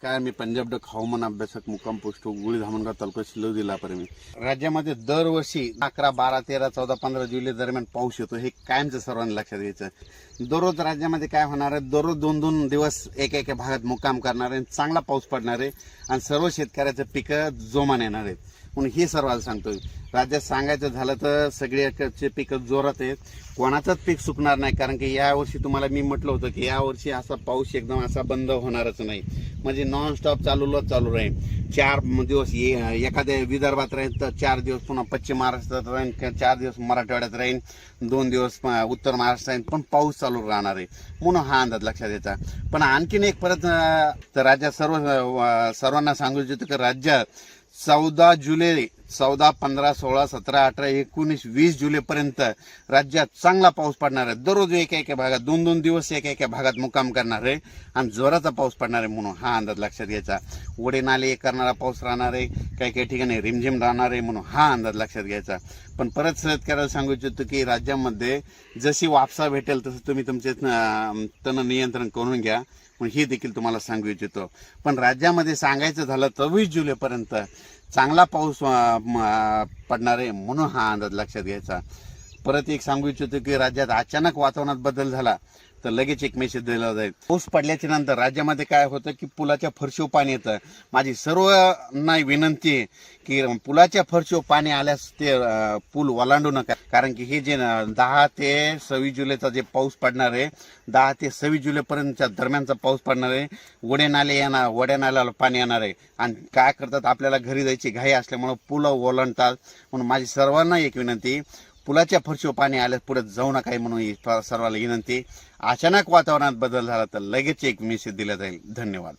नमस्कार, मी पंजाब डक हवामान अभ्यासक मुक्काम पोस्ट गुळी धामणगाव तालुका सिल्लोड जिल्हा परमी. राज्यामध्ये दरवर्षी 11, 12, 13, 14, 15 जुलै दरम्यान पाऊस येतो. हे कायमचं सर्वांनी लक्षात घ्यायचं. दररोज राज्यामध्ये काय होणार आहे, दररोज 2-2 दिवस एका भागात मुक्काम करणार आहे, चांगला पाऊस पडणार आहे आणि सर्व शेतकऱ्याचं पिकं जोमाने येणार आहेत. म्हणून हे सर्वांना सांगतोय. राज्यात सांगायचं झालं तर सगळ्याचे पिकं जोरात आहेत, कोणाचंच पीक सुकणार नाही. कारण की यावर्षी तुम्हाला मी म्हटलं होतं की यावर्षी असा पाऊस एकदम असा बंद होणारच नाही, म्हणजे नॉन स्टॉप चालू राहील. 4 दिवस एखाद्या विदर्भात राहील तर 4 दिवस पुन्हा पश्चिम महाराष्ट्रात राहील, 4 दिवस मराठवाड्यात राहील, 2 दिवस उत्तर महाराष्ट्रात राहील, पण पाऊस चालू राहणार आहे म्हणून हा अंदाज लक्षात द्यायचा. पण आणखीन एक परत तर राज्यात सर्वांना सांगू इच्छितो की राज्यात 14 जुलै 14, 15, 16, 17, 18, 19, 20 जुलैपर्यंत राज्यात चांगला पाऊस पडणार आहे. दररोज एका भागात 2-2 दिवस एका भागात मुक्काम करणार आहे आणि जोराचा पाऊस पडणार आहे म्हणून हा अंदाज लक्षात घ्यायचा. ओढे नाले करणारा पाऊस राहणार आहे, काही ठिकाणी रिमझिम राहणार आहे म्हणून हा अंदाज लक्षात घ्यायचा. पण परत शेतकऱ्याला सांगू इच्छितो की राज्यामध्ये जशी वापसा भेटेल तसं तुम्ही तुमचे तण नियंत्रण करून घ्या, हे देखील तुम्हाला सांगू इच्छितो. पण राज्यामध्ये सांगायचं झालं तर 20 जुलैपर्यंत चांगला पाऊस पडणार आहे म्हणून हा अंदाज लक्षात घ्यायचा. परत एक सांगू इच्छितो की राज्यात अचानक वातावरणात बदल झाला तर लगेच एक मेसेज दिला जाईल. पाऊस पडल्याच्या नंतर राज्यामध्ये काय होतं की पुलाच्या फरशीवर पाणी येतं. माझी सर्वांना विनंती आहे की पुलाच्या फरशीवर पाणी आल्यास ते पूल ओलांडू नका. कारण की हे जे 10 ते 26 जुलैचा जे पाऊस पडणार आहे, 10 ते 26 जुलैपर्यंतच्या दरम्यानचा पाऊस पडणार आहे. ओढे नाले येणार, ओढ्या नाल्याला पाणी येणार आहे आणि काय करतात, आपल्याला घरी जायची घाई असल्यामुळे पुलं ओलांडतात. म्हणून माझी सर्वांना एक विनंती, पुलाच्या फरशीवर पाणी आल्यास पुढे जाऊ नका म्हणून सर्वांना विनंती. अचानक वातावरणात बदल झाला तर लगेच एक मेसेज दिला जाईल. धन्यवाद.